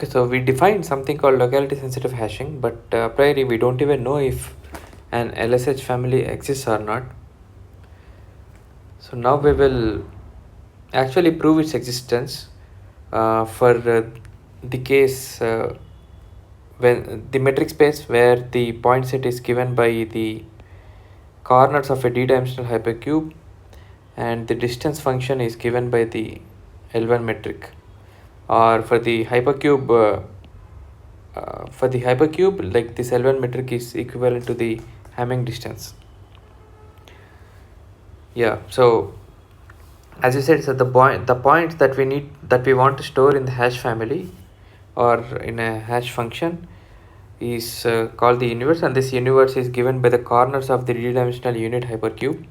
Okay, so we defined something called locality sensitive hashing, but a priori we don't even know if an LSH family exists or not. So now we will actually prove its existence for the case when the metric space where the point set is given by the corners of a d-dimensional hypercube and the distance function is given by the L1 metric, or for the hypercube like this L1 metric is equivalent to the Hamming distance. Yeah, so as you said, so the points that we want to store in the hash family or in a hash function is called the universe, and this universe is given by the corners of the d-dimensional unit hypercube,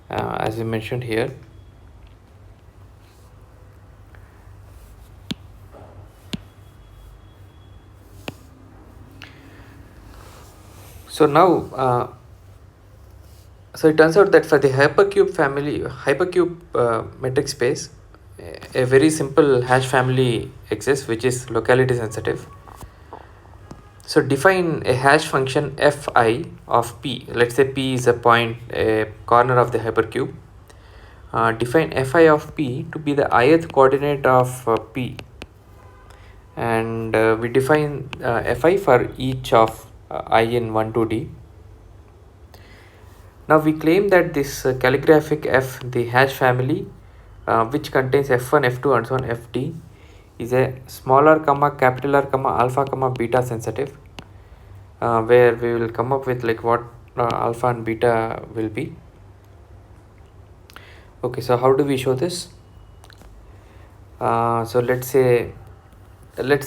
as we mentioned here. So now so it turns out that for the hypercube metric space, a very simple hash family exists which is locality sensitive. So define a hash function fi of p. Let's say p is a corner of the hypercube. Define fi of p to be the ith coordinate of p, and we define fi for each of I in 1 to d. Now we claim that this calligraphic f, the hash family, which contains f1, f2 and so on fd, is a smaller comma capital R comma alpha comma beta sensitive, where we will come up with like what alpha and beta will be. Okay, so how do we show this? So let's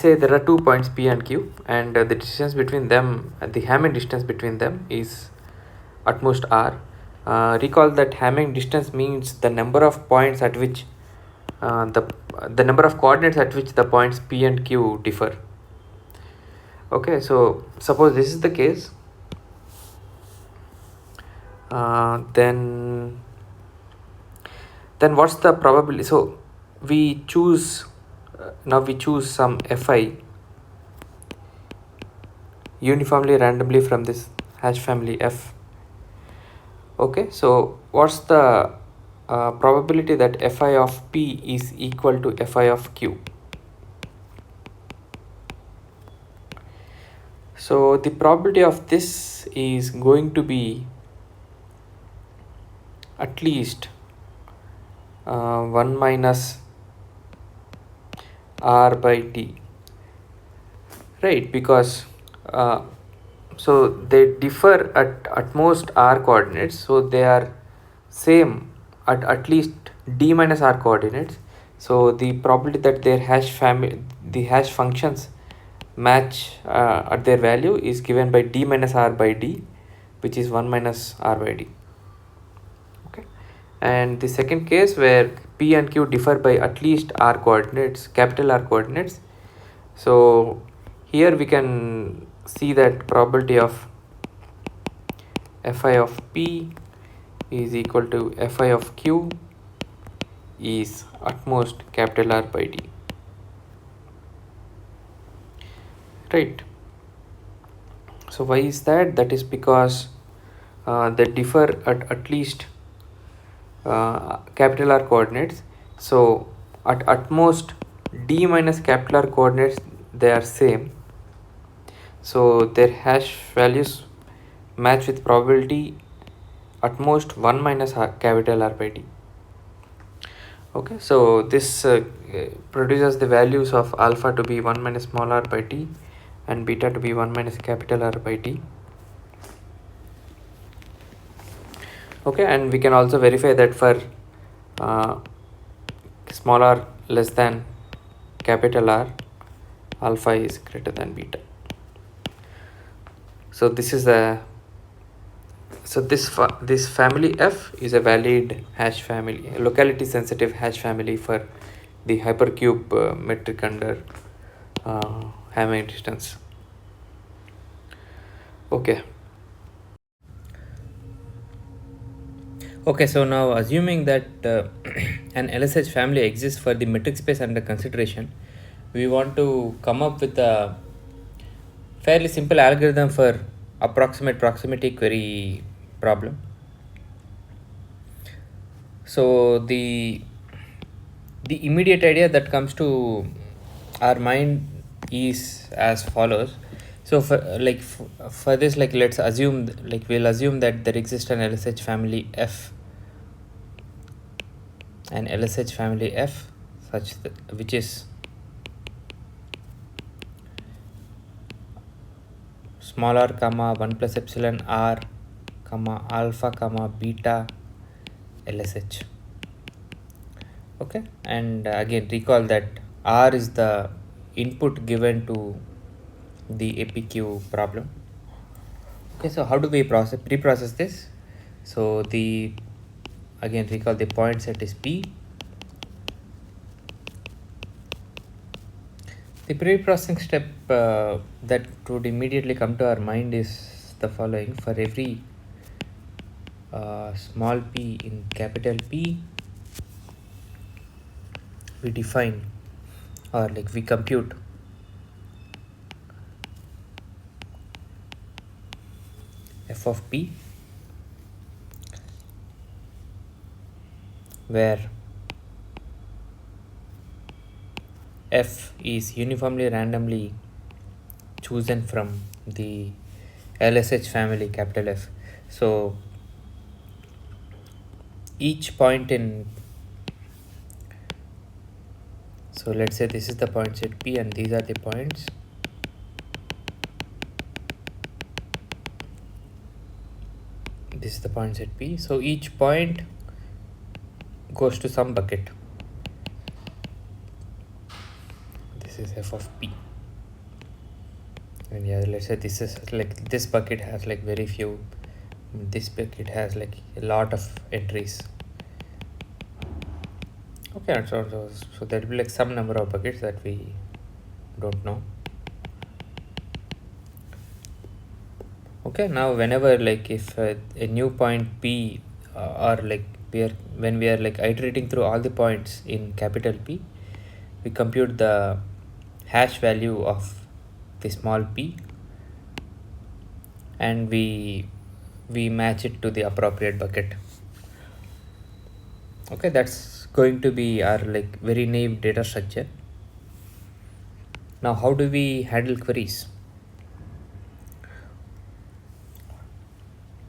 say there are 2 points P and Q, and the distance between them, the Hamming distance between them is at most r. Recall that Hamming distance means the number of points at which the number of coordinates at which the points P and Q differ. Okay, so suppose this is the case, then what's the probability? So we choose some fi uniformly randomly from this hash family f. Okay, so what's the probability that fi of p is equal to fi of q? So the probability of this is going to be at least 1 minus r by t, right? Because so they differ at most r coordinates, so they are same at least d minus r coordinates. So the probability that their the hash functions match at their value is given by d minus r by d, which is 1 minus r by d. Okay, and the second case where p and q differ by at least r coordinates, capital R coordinates, so here we can see that probability of fi of p is equal to fi of q is at most capital R by d, right? So why is that? That is because they differ at least capital R coordinates. So at most d minus capital R coordinates, they are same, so their hash values match with probability at most 1 minus capital R by d. Okay, so this produces the values of alpha to be 1 minus small r by t and beta to be 1 minus capital R by t. Okay, and we can also verify that for small r less than capital R, alpha is greater than beta. So this is this family f is a valid hash family, locality sensitive hash family for the hypercube metric under Hamming distance. Okay, so now assuming that an LSH family exists for the metric space under consideration, we want to come up with a fairly simple algorithm for approximate proximity query problem. So the immediate idea that comes to our mind is as follows. So for this, like, let's assume, like, we'll assume that there exists an LSH family F, an LSH family F such that, which is small r comma 1 plus epsilon r comma alpha comma beta LSH. Okay, and again recall that R is the input given to the APQ problem. Okay, so how do we pre-process this? So again recall the point set is P. The pre-processing step that would immediately come to our mind is the following. For every small p in capital P, we define, or like we compute f of p, where f is uniformly randomly chosen from the LSH family capital F. So each point in, so let's say this is the point set P and these are the points. This is the point set P. So each point goes to some bucket. This is f of P. And yeah, let's say this is like, this bucket has like very few, this bucket has like a lot of entries. Okay, so there will be like some number of buckets that we don't know. Okay, now whenever, like, if a new point P or like when we are like iterating through all the points in capital P, we compute the hash value of the small p and we match it to the appropriate bucket. Okay, that's going to be our like very naive data structure. Now how do we handle queries?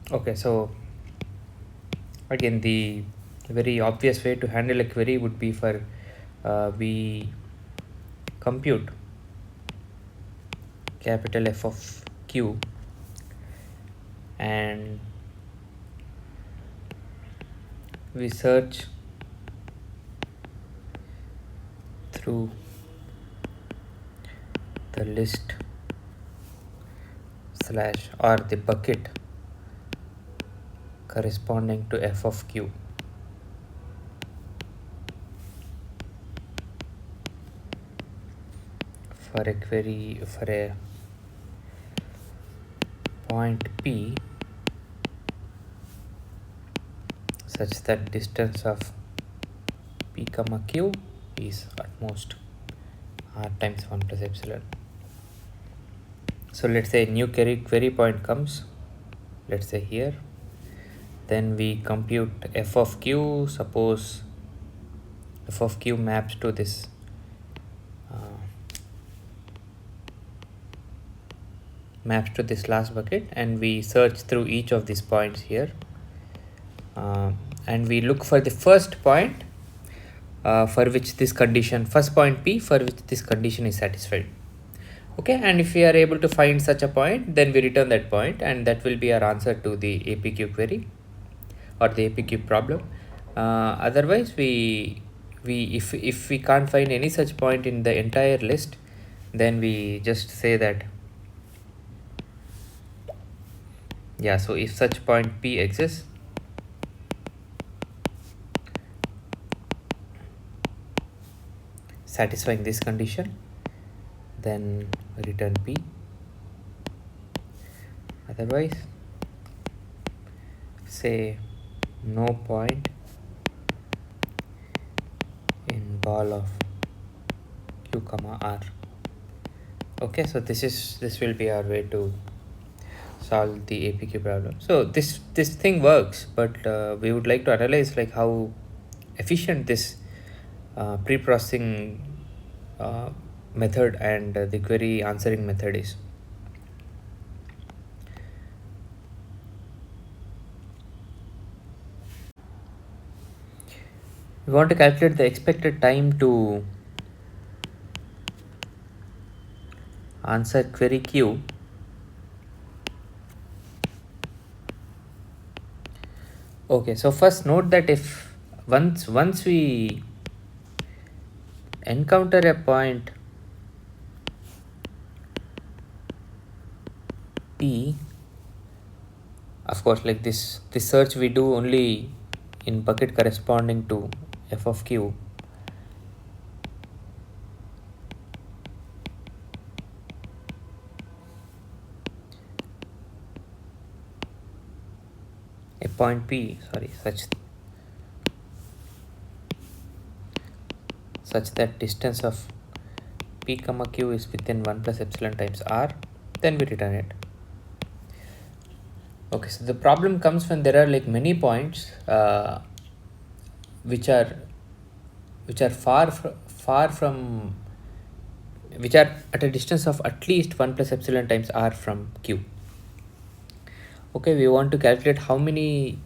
Okay, so again the very obvious way to handle a query would be for we compute capital F of Q and we search through the list slash or the bucket corresponding to F of Q. For a query for a point P such that distance of P comma Q is at most R times 1 plus epsilon. So let's say a new query point comes, let's say here, then we compute F of Q. Suppose F of Q maps to this last bucket, and we search through each of these points here and we look for the first point for which this condition, first point P for which this condition is satisfied. Okay, and if we are able to find such a point, then we return that point and that will be our answer to the APQ query or the APQ problem. Otherwise if we can't find any such point in the entire list, then we just say that yeah, so if such point P exists, satisfying this condition, then return P. Otherwise say no point in ball of q comma r. Okay, so this will be our way to solve the APQ problem. So this thing works, but we would like to analyze like how efficient this pre-processing method and the query answering method is. We want to calculate the expected time to answer query Q Okay, so first note that if once we encounter a point P, of course, like this search we do only in bucket corresponding to f of q. A point P, sorry, such that distance of P comma Q is within 1 plus epsilon times R, then we return it. Okay, so the problem comes when there are like many points which are far from which are at a distance of at least 1 plus epsilon times R from Q. Okay, we want to calculate how many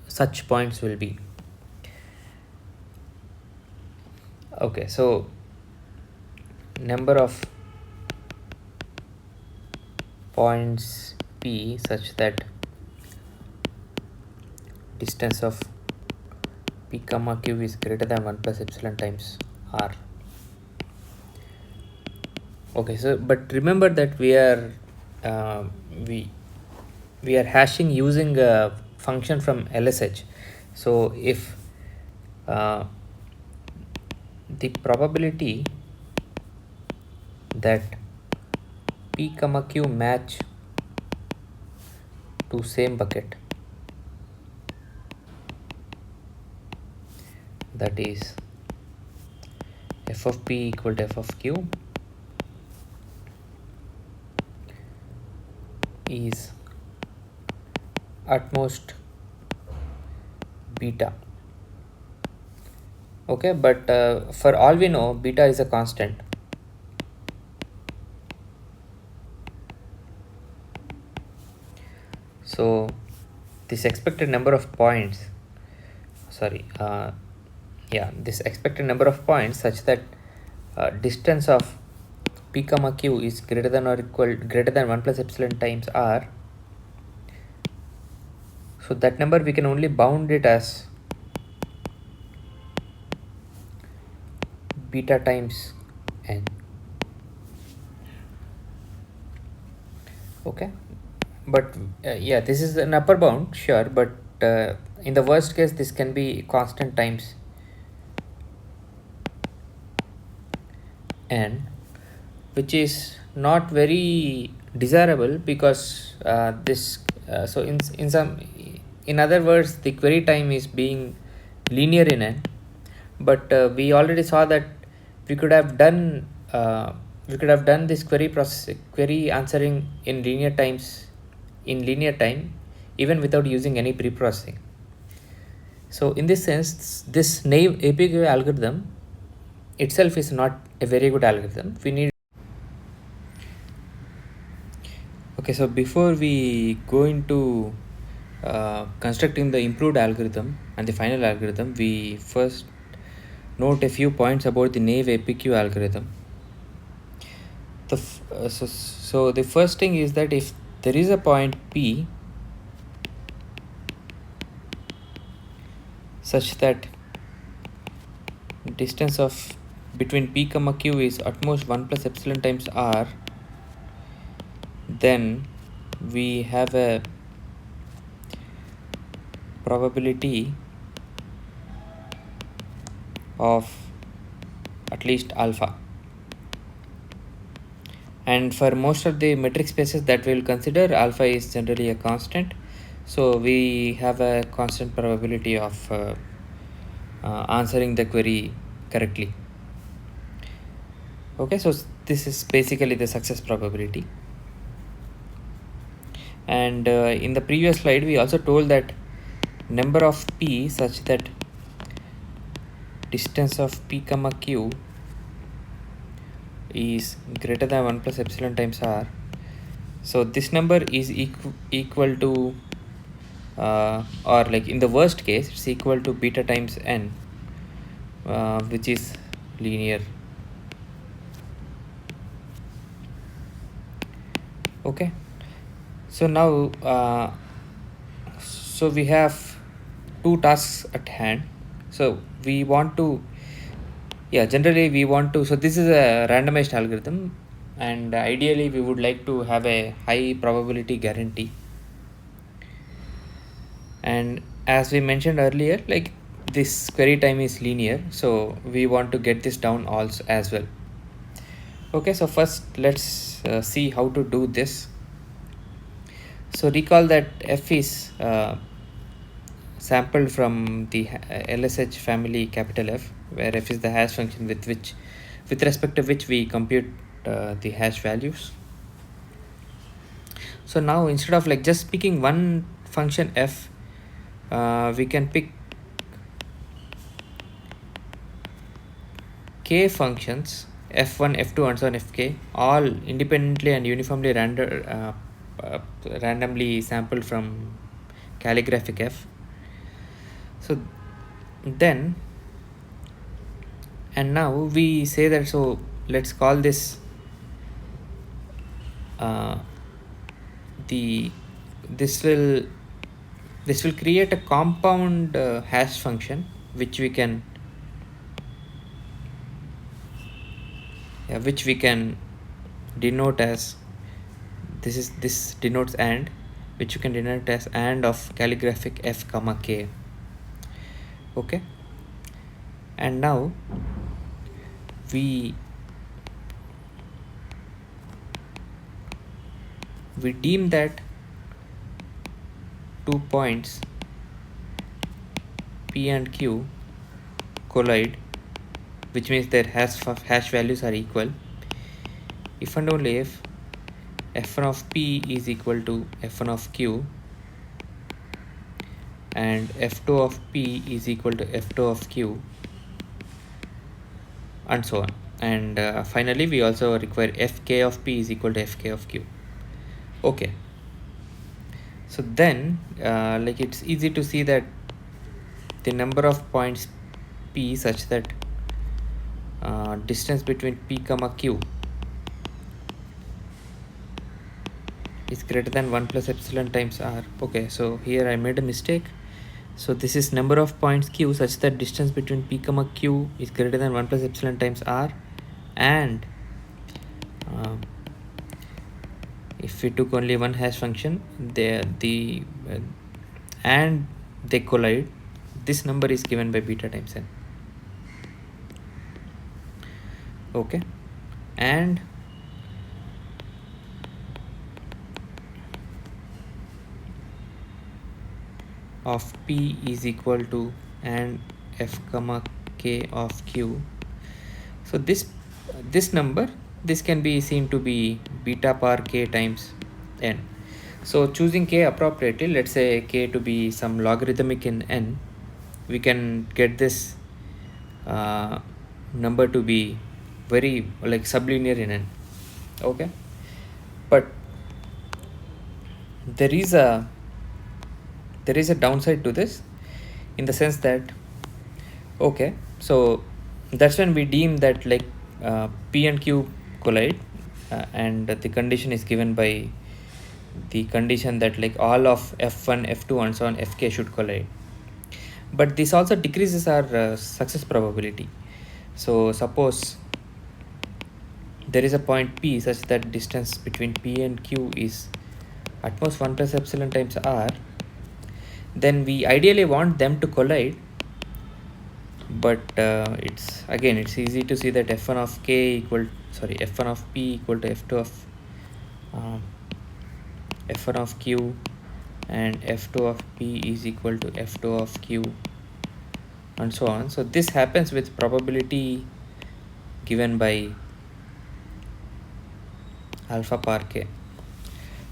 such points will be. Okay, so number of points P such that distance of P comma Q is greater than 1 plus epsilon times R. Okay, so but remember that we are hashing using a function from LSH. So if the probability that P comma Q match to same bucket, that is f of P equal to f of Q, is at most beta. Okay, but for all we know, beta is a constant. So this expected number of points, this expected number of points such that distance of P comma Q is greater than 1 plus epsilon times R. So that number we can only bound it as beta times n. Okay, but this is an upper bound, sure, but in the worst case this can be constant times n, which is not very desirable because so in other words, the query time is being linear in n, but we already saw that we could have done this query answering in linear time even without using any pre-processing. So in this sense, this naive APQ algorithm itself is not a very good algorithm. We need. Okay, so before we go into constructing the improved algorithm and the final algorithm, we first note a few points about the naive APQ algorithm. So the first thing is that if there is a point P such that distance of between P comma Q is at most 1 plus epsilon times R, then we have a probability of at least alpha. And for most of the metric spaces that we will consider, alpha is generally a constant. So we have a constant probability of answering the query correctly. Okay, so this is basically the success probability. And in the previous slide we also told that number of p such that distance of p comma q is greater than 1 plus epsilon times r. So this number is equal to or like in the worst case it's equal to beta times n, which is linear. Okay, so now so we have two tasks at hand. So we want to, generally we want to, so this is a randomized algorithm, and ideally we would like to have a high probability guarantee. And as we mentioned earlier, like this query time is linear, so we want to get this down also as well. Okay, so first let's see how to do this. So recall that f is sampled from the LSH family capital F, where f is the hash function with respect to which we compute the hash values. So now instead of like just picking one function f, we can pick k functions f1, f2, and so on fk, all independently and uniformly randomly sampled from calligraphic f. So then, and now we say that, so let's call this this will create a compound hash function which we can denote as this denotes and, which you can denote as and of calligraphic f comma k. Okay, and now we deem that 2 points p and q collide, which means their hash values are equal if and only if f1 of p is equal to f1 of q and f2 of p is equal to f2 of q, and so on. And finally we also require fk of p is equal to fk of q. Okay, so then like it's easy to see that the number of points p such that distance between p comma q is greater than 1 plus epsilon times r. Okay, so here I made a mistake. So this is number of points q such that distance between p comma q is greater than 1 plus epsilon times r, and if we took only one hash function, and they collide, this number is given by beta times n. Okay, and of p is equal to and f comma k of q. So this number, this can be seen to be beta power k times n. So choosing k appropriately, let's say k to be some logarithmic in n, we can get this number to be very like sublinear in n. Okay, but there is a downside to this, in the sense that, okay, so that's when we deem that like p and q collide, and the condition is given by the condition that like all of f1, f2, and so on fk should collide. But this also decreases our success probability. So suppose there is a point p such that distance between p and q is at most 1 plus epsilon times r, then we ideally want them to collide, but it's easy to see that f1 of p equal to f2 of f1 of q, and f2 of p is equal to f2 of q, and so on. So this happens with probability given by alpha par k.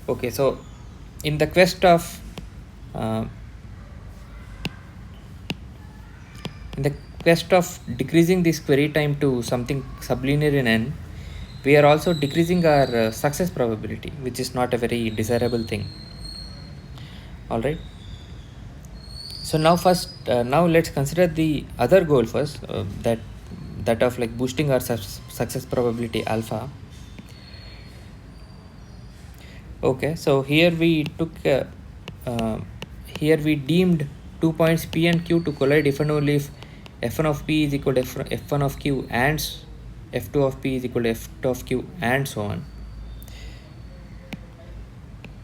Okay, so in the quest of uh, in the quest of decreasing this query time to something sublinear in n, we are also decreasing our success probability, which is not a very desirable thing. All right. So now let's consider the other goal first, that of like boosting our success probability alpha. Okay, so here we took uh, here we deemed 2 points p and q to collide if and only if f1 of p is equal to f1 of q and f2 of p is equal to f2 of q and so on.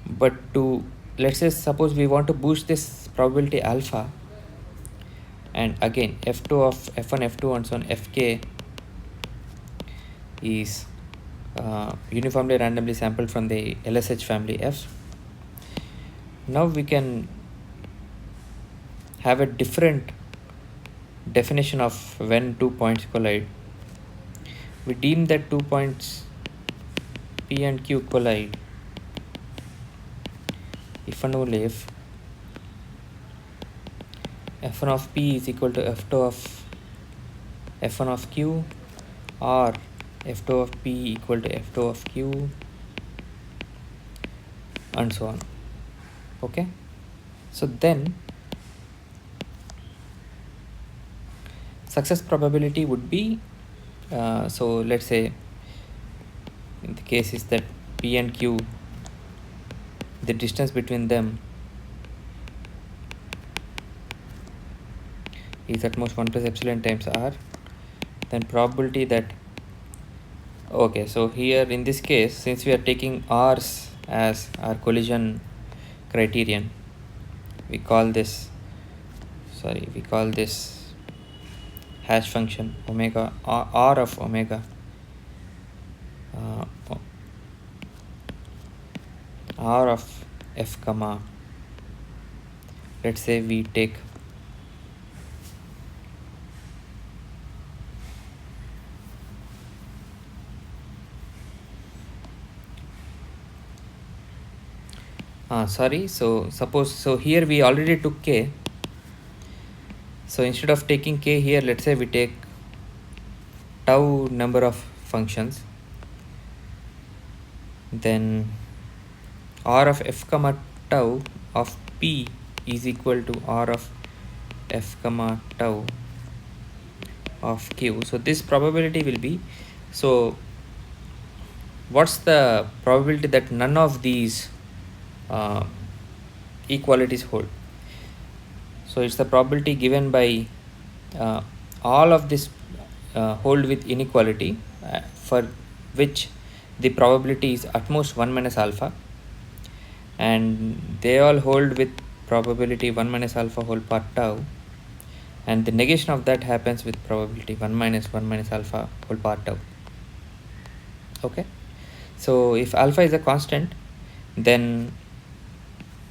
But to, let's say, suppose we want to boost this probability alpha, and again f2 of f1 f2 and so on fk is uniformly randomly sampled from the LSH family F. Now we can have a different definition of when 2 points collide. We deem that 2 points P and Q collide if and only if f1 of P is equal to f2 of f1 of Q, or f2 of P equal to f2 of Q, and so on. Okay, so then success probability would be so let's say in the case is that P and Q, the distance between them is at most 1 plus epsilon times r, then probability that, okay, so here in this case, since we are taking r's as our collision criterion, we call this hash function omega r of omega r of f comma, let's say we take so here we already took k, so instead of taking k here, let's say we take tau number of functions, then r of f comma tau of p is equal to r of f comma tau of q. So this probability will be, so what's the probability that none of these equalities hold? So it's the probability given by all of this hold with inequality, for which the probability is at most 1 minus alpha, and they all hold with probability 1 minus alpha whole part tau, and the negation of that happens with probability 1 minus alpha whole part tau. Okay, so if alpha is a constant, then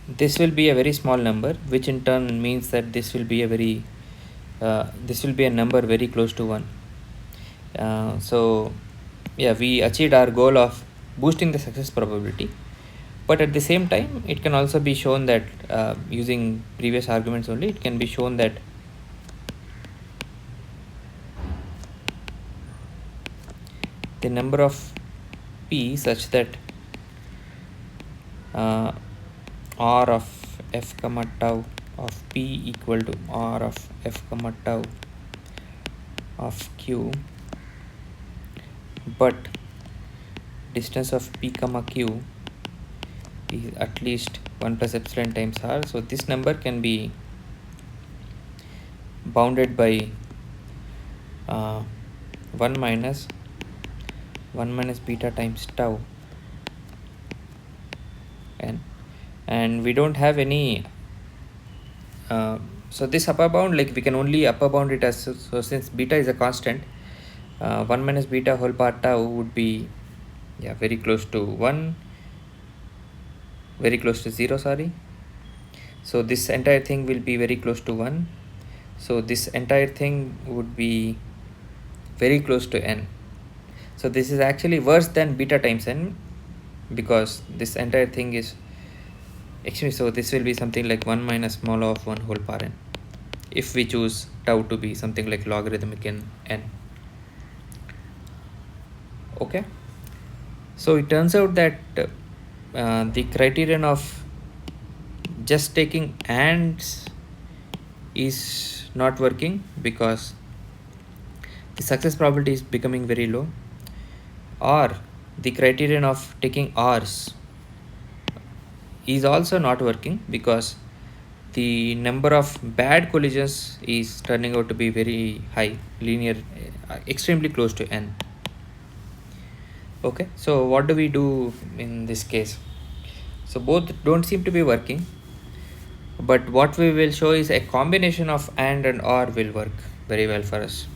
this will be a very small number, which in turn means that this will be a number very close to 1. So yeah, we achieved our goal of boosting the success probability, but at the same time it can also be shown that using previous arguments only, it can be shown that the number of p such that r of f comma tau of p equal to r of f comma tau of q, but distance of p comma q is at least 1 plus epsilon times r. So this number can be bounded by 1 minus beta times tau, and we don't have any so this upper bound, like we can only upper bound it as, so since beta is a constant, 1 minus beta whole part tau would be very close to 1, very close to 0, sorry. So this entire thing will be very close to 1, so this entire thing would be very close to n. So this is actually worse than beta times n, because this entire thing is actually, so this will be something like 1 minus small of 1 whole power n, if we choose tau to be something like logarithmic in n. Okay, so it turns out that the criterion of just taking ands is not working because the success probability is becoming very low, or the criterion of taking ors is also not working because the number of bad collisions is turning out to be very high, linear, extremely close to n. Okay, so what do we do in this case? So both don't seem to be working, but what we will show is a combination of and or will work very well for us.